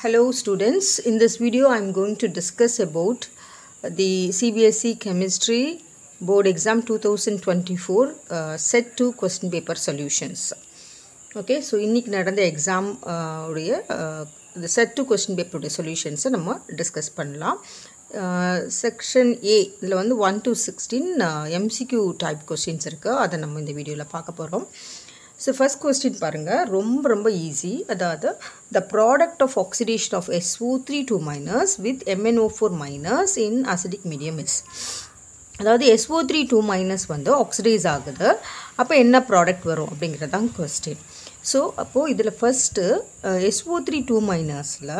Hello students, in this video I am going to discuss about the CBSE Chemistry Board Exam 2024 Set 2 question paper solutions. Okay, so இன்னைக்கு நடந்த exam உடைய the Set 2 question paper உடைய solutions நம்ம discuss பண்ணலாம். Section A இதில் வந்து 1 to 16 MCQ type questions இருக்கு, அதை நம்ம இந்த வீடியோவில் பார்க்க போகிறோம். So first question பாருங்க, ரொம்ப easy. அதாவது the product of oxidation of SO3 minus with MnO4 minus in acidic medium is. அதாவது SO3 minus வந்து oxidize ஆகுது, அப்போ என்ன ப்ராடக்ட் வரும் அப்படிங்கிறது தான் question. ஸோ அப்போது இதில் ஃபஸ்ட்டு SO3 மைனஸில்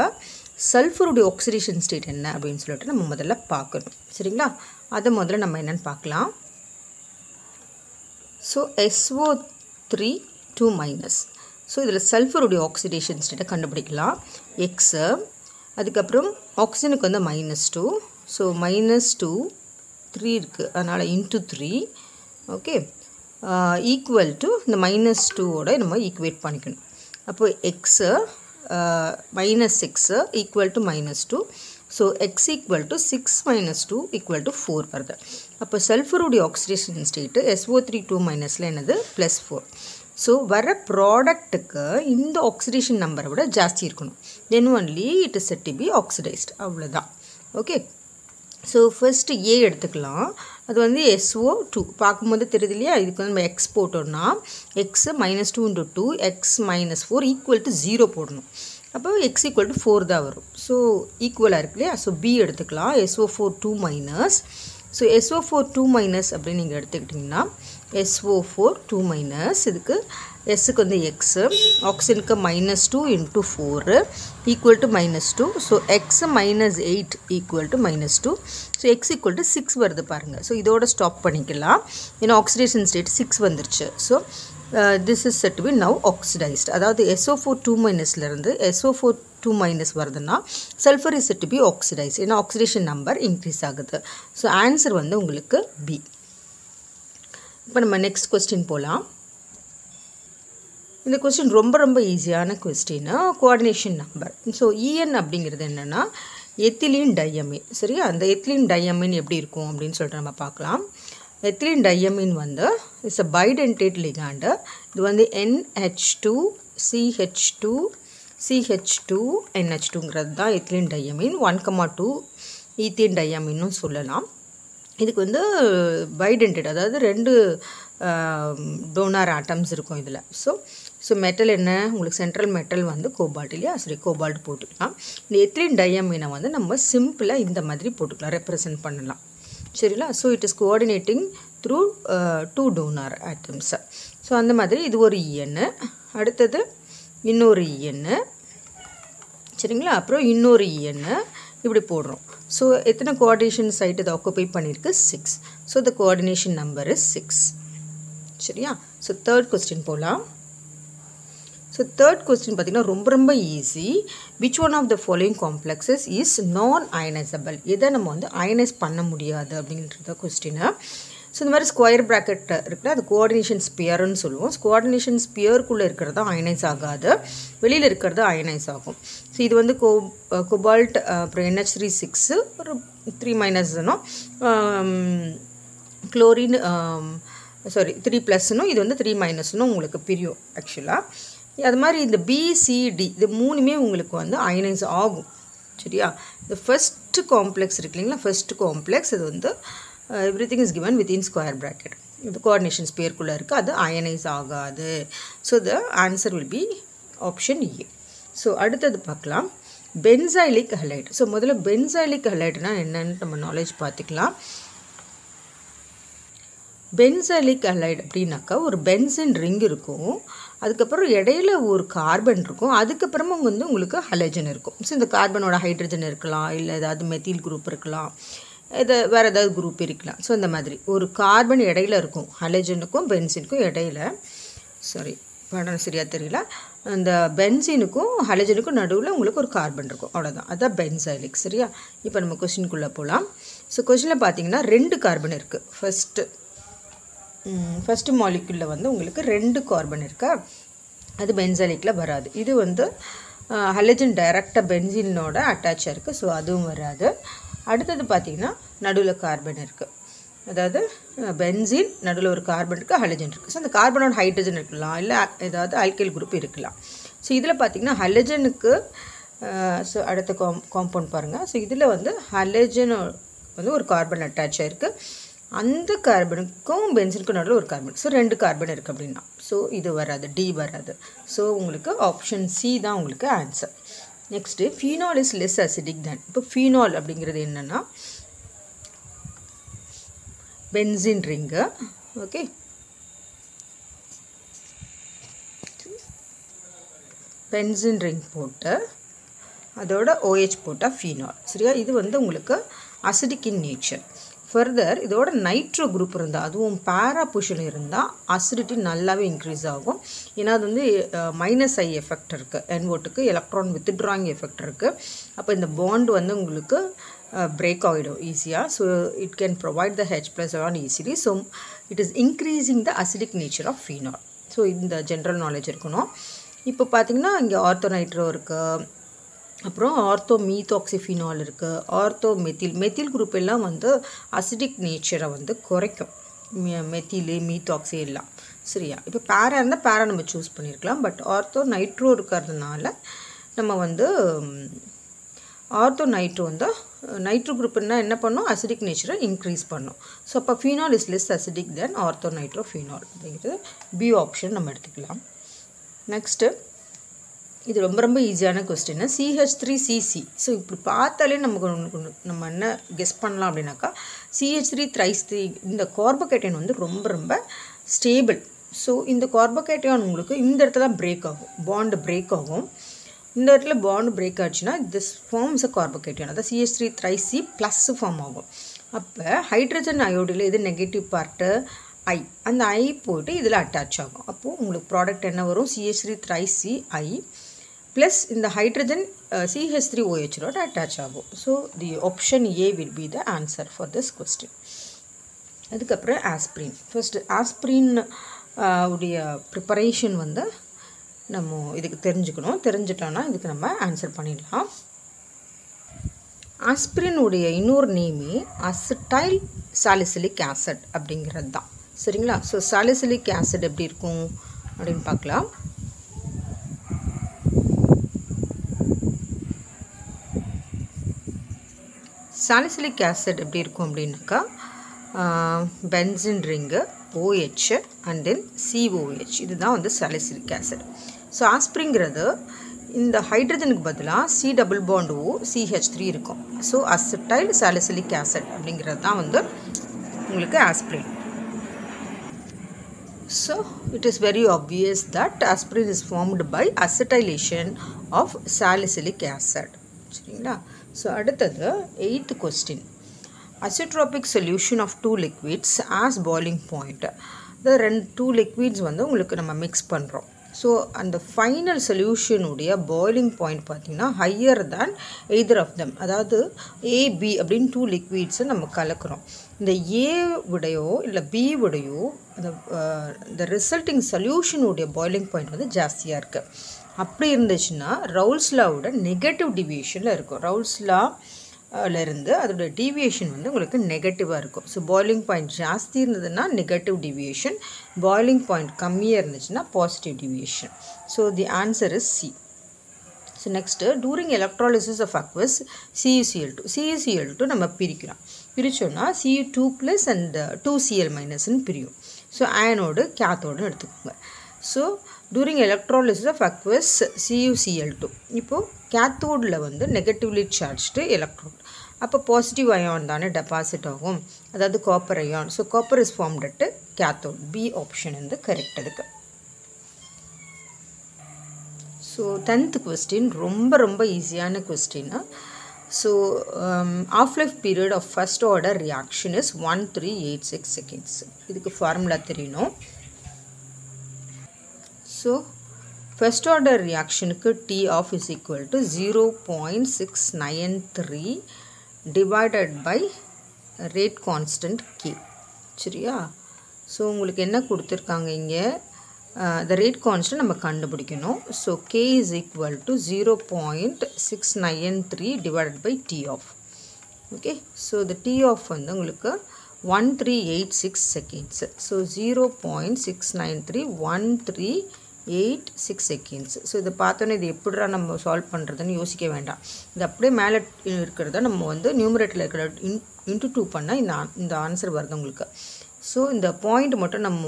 சல்ஃபருடைய ஆக்சிடேஷன் ஸ்டேட் என்ன அப்படின்னு சொல்லிட்டு நம்ம முதல்ல பார்க்கணும், சரிங்களா? அதை முதல்ல நம்ம என்னென்னு பார்க்கலாம். So SO3 minus. ஸோ இதில் சல்ஃபருடைய ஆக்சிடேஷன் ஸ்டேட்டை கண்டுபிடிக்கலாம். எக்ஸு, அதுக்கப்புறம் ஆக்சிஜனுக்கு வந்து -2, ஸோ -2 3 இருக்குது, அதனால் இன்ட்டு 3. ஓகே, ஈக்குவல் டு இந்த -2ஓட நம்ம ஈக்குவேட் பண்ணிக்கணும். அப்போ x -6 equal to -2, so X equal to 6 - 2 equal to 4 வருது. அப்போ சல்ஃபருடைய ஆக்சிடேஷன் ஸ்டேட்டு SO3 மைனஸில் என்னது +4. ஸோ வர ப்ராடக்ட்டுக்கு இந்த ஆக்சிடேஷன் நம்பரை விட ஜாஸ்தி இருக்கணும், then only it is set to be oxidised, அவ்வளோதான். ஓகே, ஸோ ஃபஸ்ட்டு ஏ எடுத்துக்கலாம். அது வந்து SO2 பார்க்கும்போது தெரியுது இல்லையா? இதுக்கு வந்து நம்ம எக்ஸ் போட்டோம்னா எக்ஸ் -2 × 2 எக்ஸ் -4 ஈக்குவல் டு 0 போடணும். அப்போ எக்ஸ் ஈக்குவல் டு 4 தான் வரும். ஸோ ஈக்குவலாக இருக்கு இல்லையா? ஸோ பி எடுத்துக்கலாம், SO4 minus. So SO4 minus அப்படின்னு நீங்கள் எடுத்துக்கிட்டிங்கன்னா SO4 மைனஸ், இதுக்கு எஸ்ஸுக்கு வந்து எக்ஸு, ஆக்சிஜனுக்கு -2 × 4 equal to -2, so X -8 equal to -2, so X equal to 6 வருது பாருங்கள். ஸோ இதோட ஸ்டாப் பண்ணிக்கலாம், ஏன்னா ஆக்சிடேஷன் ஸ்டேட் 6 வந்துருச்சு. So this is set to be now oxidised. அதாவது SO4 மைனஸ்லேருந்து SO4 மைனஸ் வருதுன்னா sulphur is set to be oxidise, ஏன்னா ஆக்சிடேஷன் நம்பர் இன்க்ரீஸ் ஆகுது. ஸோ ஆன்சர் வந்து உங்களுக்கு பி. இப்போ நம்ம நெக்ஸ்ட் கொஸ்டின் போகலாம். இந்த கொஸ்டின் ரொம்ப ஈஸியான question, coordination number. So EN அப்படிங்கிறது என்னென்னா எத்திலீன் டையமீன், சரியா? அந்த எத்திலீன் டையமீன் எப்படி இருக்கும் அப்படின்னு சொல்லிட்டு நம்ம பார்க்கலாம். எத்திலீன் டையமீன் வந்து இட்ஸ் அ பைடென்டேட் லிகாண்டு. இது வந்து NH2 CH2 CH2 NH2ங்கிறது தான் எத்திலீன் டையமீன். 1,2 ஈத்தேன் டையமீன்னு சொல்லலாம். இதுக்கு வந்து பைடென்டேட், அதாவது 2 டோனார் ஆட்டம்ஸ் இருக்கும் இதில். ஸோ மெட்டல் என்ன உங்களுக்கு சென்ட்ரல் மெட்டல் வந்து கோபால்ட் இல்லையா? சரி, கோபால்ட் போட்டுக்கலாம். இந்த எத்திலீன் டையமீனை வந்து நம்ம சிம்பிளாக இந்த மாதிரி போட்டுக்கலாம், ரெப்ரசன்ட் பண்ணலாம், சரிங்களா? So it is coordinating through 2 donor atoms. So அந்த மாதிரி இது ஒரு EN, அடுத்தது இன்னொரு EN, சரிங்களா? அப்புறம் இன்னொரு EN, இப்படி போடுறோம். ஸோ எத்தனை கோஆர்டினேஷன் சைட் இதை ஆக்குபை பண்ணியிருக்கு? 6. So the coordination number is 6, சரியா? ஸோ தேர்ட் கொஸ்டின் போகலாம். ஸோ தேர்ட் கொஸ்டின் பார்த்திங்கன்னா ரொம்ப easy. Which one of the following complexes is non ionisable? இதை நம்ம வந்து அயனைஸ் பண்ண முடியாது அப்படின்றது கொஸ்டின். ஸோ இந்த மாதிரி ஸ்கொயர் ப்ராக்கெட் இருக்குல்ல, அது கோஆர்டினேஷன் ஸ்பியர்னு சொல்லுவோம். கோஆர்டினேஷன் ஸ்பியருக்குள்ளே இருக்கிறது அயனைஸ் ஆகாது, வெளியில் இருக்கிறது அயனைஸ் ஆகும். ஸோ இது வந்து கோபால்ட், அப்புறம் NH3 ஒரு 3- குளோரின், சாரி 3+, இது வந்து 3- உங்களுக்கு பிரியும் ஆக்சுவலாக. அது மாதிரி இந்த BCD இது 3மே உங்களுக்கு வந்து அயனைஸ் ஆகும், சரியா? இந்த ஃபஸ்ட்டு காம்ப்ளெக்ஸ் இருக்கு இல்லைங்களா? ஃபஸ்ட்டு காம்ப்ளெக்ஸ் இது வந்து everything is given within square bracket. இது கோஆர்டினேஷன் ஸ்பியருக்குள்ளே இருக்குது, அது அயனைஸ் ஆகாது. So the answer will be option A. So அடுத்தது பார்க்கலாம், பென்சாயிலிக் ஹலைட். ஸோ முதல்ல பென்சாயிலிக் ஹலைட்னா என்னன்னு நம்ம நாலேஜ் பார்த்துக்கலாம். பென்சாயிலிக் ஹலைட் அப்படின்னாக்கா ஒரு பென்சின் ரிங் இருக்கும், அதுக்கப்புறம் இடையில ஒரு கார்பன் இருக்கும், அதுக்கப்புறமா வந்து உங்களுக்கு ஹலைஜன் இருக்கும். ஸோ இந்த கார்பனோட ஹைட்ரஜன் இருக்கலாம், இல்லை ஏதாவது மெத்தில் குரூப் இருக்கலாம், இது வேறு ஏதாவது குரூப் இருக்கலாம். ஸோ இந்த மாதிரி ஒரு கார்பன் இடையில இருக்கும், ஹலைஜனுக்கும் பென்சினுக்கும் இடையில. சாரி, படம் சரியாக தெரியல. அந்த பென்சினுக்கும் ஹலைஜனுக்கும் நடுவில் உங்களுக்கு ஒரு கார்பன் இருக்கும், அவ்வளோதான். அதுதான் பென்சாயிலிக், சரியா? இப்போ நம்ம கொஸ்டினுக்குள்ளே போகலாம். ஸோ கொஸ்டினில் பார்த்தீங்கன்னா 2 கார்பன் இருக்குது. ஃபஸ்ட்டு மாலிக்யூலில் வந்து உங்களுக்கு 2 கார்பன் இருக்கா, அது பென்சாயிலிக்கில் வராது. இது வந்து ஹலஜன் டைரெக்டாக பென்சீனோட அட்டாச்சாக இருக்குது. ஸோ அதுவும் வராது. அடுத்தது பார்த்திங்கன்னா நடுவில் கார்பன் இருக்குது. அதாவது பென்சீன் நடுவில் ஒரு கார்பன் இருக்குது, ஹலஜன் இருக்குது. ஸோ அந்த கார்பனோட ஹைட்ரஜன் இருக்கலாம், இல்லை ஏதாவது ஆல்கைல் குரூப் இருக்கலாம். ஸோ இதில் பார்த்திங்கன்னா ஹலஜனுக்கு ஸோ அடுத்த காம்பவுண்ட் பாருங்கள். ஸோ இதில் வந்து ஹலஜன் வந்து ஒரு கார்பன் அட்டாச் ஆகிருக்கு. அந்த கார்பனுக்கும் பென்சீனுக்கும் நடுவில் ஒரு கார்பன். ஸோ 2 கார்பன் இருக்குது அப்படின்னா. ஸோ இது வராது, டி வராது. ஸோ உங்களுக்கு ஆப்ஷன் சி தான் உங்களுக்கு answer. Next phenol is less acidic than. இப்போ ஃபீனால் அப்படிங்கிறது என்னென்னா benzene ring. Okay, benzene ring போட்டு அதோட OH போட்டால் ஃபீனால். சரியா? இது வந்து உங்களுக்கு அசிடிக் இன் நேச்சர். ஃபர்தர் இதோட நைட்ரோ குரூப் இருந்தால், அதுவும் பேரா பொசிஷன் இருந்தால் அசிடிட்டி நல்லாவே இன்க்ரீஸ் ஆகும். ஏன்னா அது வந்து -I எஃபெக்ட் இருக்குது, என்வோட்டுக்கு எலக்ட்ரான் வித்ட்ராயிங் எஃபெக்ட் இருக்குது. அப்போ இந்த பாண்ட் வந்து உங்களுக்கு பிரேக் ஆகிடும் ஈஸியாக. So it can provide the H+ ion easily. So it is increasing the acidic nature of phenol. So இந்த ஜென்ரல் நாலேஜ் இருக்கணும். இப்போ பார்த்திங்கன்னா இங்கே ஆர்த்தோநைட்ரோ இருக்குது, அப்புறம் ஆர்த்தோ மீத்தாக்சிஃபினால் இருக்குது, ஆர்த்தோ மெத்தில் குரூப் எல்லாம் வந்து அசிடிக் நேச்சரை வந்து குறைக்கும். மெத்தில் மீத்தாக்சி எல்லாம். சரியா? இப்போ பேரா இருந்தால் பேரா நம்ம சூஸ் பண்ணியிருக்கலாம். பட் ஆர்த்தோ நைட்ரோ இருக்கிறதுனால நம்ம வந்து ஆர்த்தோ நைட்ரோ வந்து நைட்ரோ குரூப்னா என்ன பண்ணும், அசிடிக் நேச்சரை இன்க்ரீஸ் பண்ணும். ஸோ அப்போ phenol is less acidic then ortho nitro phenol அப்படிங்கிறது பி ஆப்ஷன் நம்ம எடுத்துக்கலாம். நெக்ஸ்ட்டு இது ரொம்ப ரொம்ப ஈஸியான கொஸ்டின். CH3CC. ஸோ இப்படி பார்த்தாலே நம்ம என்ன கெஸ் பண்ணலாம் அப்படின்னாக்கா, CH3 thrice 3 இந்த கார்போகேட்டைன் வந்து ரொம்ப ரொம்ப ஸ்டேபிள். ஸோ இந்த கார்போகேட்டையான் உங்களுக்கு இந்த இடத்துல பிரேக் ஆகும், பாண்டு பிரேக் ஆகும். இந்த இடத்துல பாண்டு பிரேக் ஆச்சுன்னா திஸ் ஃபார்ம்ஸ் அ கார்போகேட்டையான். அதாவது CH3 thrice C plus form ஆகும். அப்போ ஹைட்ரஜன் அயோடில் இது நெகட்டிவ் பார்ட்டு I, அந்த I போய்ட்டு இதில் அட்டாச் ஆகும். அப்போது உங்களுக்கு ப்ராடக்ட் என்ன வரும், CH3 thrice C I plus இந்த ஹைட்ரஜன் CH3OH அட்டாச் ஆகும். So the option A will be the answer for this question. அதுக்கப்புறம் ஆஸ்பிரின். ஃபர்ஸ்ட் ஆஸ்பிரின் உடைய ப்ரிப்பரேஷன் வந்து நம்ம இதுக்கு தெரிஞ்சுக்கணும். தெரிஞ்சிட்டோன்னா இதுக்கு நம்ம ஆன்சர் பண்ணிடலாம். ஆஸ்பிரினுடைய இன்னொரு நேமே அசிட்டைல் சாலிசிலிக் ஆசிட் அப்படிங்கிறது தான். சரிங்களா? ஸோ சாலிசிலிக் ஆசிட் எப்படி இருக்கும் அப்படின்னு பார்க்கலாம். சாலிசிலிக் ஆசிட் எப்படி இருக்கும் அப்படின்னாக்கா, benzene ring, OH and then COH, இதுதான் வந்து சாலிசிலிக் ஆசிட். ஸோ ஆஸ்பிரிங்கிறது இந்த ஹைட்ரஜனுக்கு பதிலாக C double bond O CH3 இருக்கும். ஸோ அசிட்டைல் சாலிசிலிக் ஆசிட் அப்படிங்கிறது தான் வந்து உங்களுக்கு aspirin. So it is very obvious that aspirin is formed by acetylation of salicylic acid. சரிங்களா? ஸோ அடுத்தது 8th question. Azeotropic solution of 2 liquids as boiling point. இந்த 2 liquids வந்து உங்களுக்கு நம்ம மிக்ஸ் பண்ணுறோம். ஸோ அந்த ஃபைனல் சொல்யூஷனுடைய பாய்லிங் பாயிண்ட் பார்த்திங்கன்னா higher than either of them. அதாவது AB அப்படின்னு 2 லிக்விட்ஸை நம்ம கலக்கிறோம். இந்த A உடையோ இல்லை B உடையோ அந்த ரிசல்ட்டிங் சொல்யூஷனுடைய பாய்லிங் பாயிண்ட் வந்து ஜாஸ்தியாக இருக்குது. அப்படி இருந்துச்சுன்னா ரவுல்ஸ் லாவோட நெகட்டிவ் டிவியேஷனில் இருக்கும். ரவுல்ஸ் லாவிலேருந்து அதோட டீவியேஷன் வந்து உங்களுக்கு நெகட்டிவாக இருக்கும். ஸோ பாய்லிங் பாயிண்ட் ஜாஸ்தி இருந்ததுன்னா நெகட்டிவ் டிவியேஷன், பாய்லிங் பாயிண்ட் கம்மியாக இருந்துச்சுன்னா positive deviation. So the answer is C. So next during electrolysis of aqueous CuCl2 நம்ம பிரிக்கிறோம். பிரித்தோன்னா Cu2 ப்ளஸ் அண்ட் 2Cl மைனஸ்ன்னு பிரியும். ஸோ ஆனோடு கேத்தோடு எடுத்துக்கோங்க. So during electrolysis of aqueous CuCl2, இப்போது கேத்தோடில் வந்து நெகட்டிவ்லி சார்ஜ்டு எலக்ட்ரோட், அப்போ பாசிட்டிவ் அயான் தானே டெபாசிட் ஆகும், அதாவது copper ion. So copper is formed at cathode. B option வந்து கரெக்ட் அதுக்கு. ஸோ 10th question ரொம்ப ரொம்ப ஈஸியான question. So half-life period of first order reaction is 1386 seconds. இதுக்கு ஃபார்முலா தெரியணும். ஸோ ஃபர்ஸ்ட் ஆர்டர் ரியாக்ஷனுக்கு T half is equal to 0.693 divided by rate constant K. சரியா? So உங்களுக்கு என்ன கொடுத்துருக்காங்க இங்கே, the rate constant நம்ம கண்டுபிடிக்கணும். So k is equal to 0.693 divided by t of. Okay, so the t of வந்து உங்களுக்கு 1386 seconds. So 0.693 1386 seconds. So இதை பார்த்தோன்னே இது எப்படிடா நம்ம சால்வ் பண்ணுறதுன்னு யோசிக்க வேண்டாம். இது அப்படியே மேலே இருக்கிறத நம்ம வந்து நியூமரேட்டரில் இருக்கிற இன்ட்டு 2 பண்ணால் இந்த ஆன்சர் வருது உங்களுக்கு. ஸோ இந்த பாயிண்ட் மட்டும் நம்ம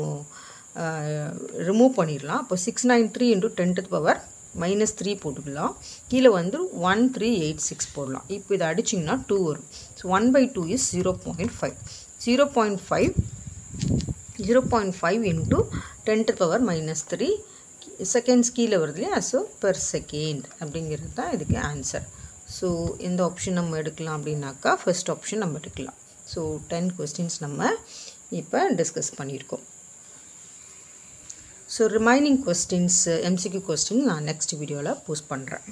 ரிமூவ் பண்ணிடலாம். அப்போ 693 into 10 to the power -3 போட்டுக்கலாம். கீழே வந்து 1386 போடலாம். இப்போ இதை அடிச்சிங்கன்னா 2 வரும். So 1/2 is 0.5. 0.5 into 10 to the power -3 seconds கீழே வருது இல்லையா. ஸோ பெர் செகண்ட் அப்படிங்கிறது தான் இதுக்கு ஆன்சர். ஸோ எந்த ஆப்ஷன் நம்ம எடுக்கலாம் அப்படின்னாக்கா ஃபர்ஸ்ட் ஆப்ஷன் நம்ம எடுக்கலாம். ஸோ 10 கொஸ்டின்ஸ் நம்ம இப்போ டிஸ்கஸ் பண்ணியிருக்கோம். So remaining questions MCQ question நான் நெக்ஸ்ட் வீடியோவில் போஸ்ட் பண்ணுறேன்.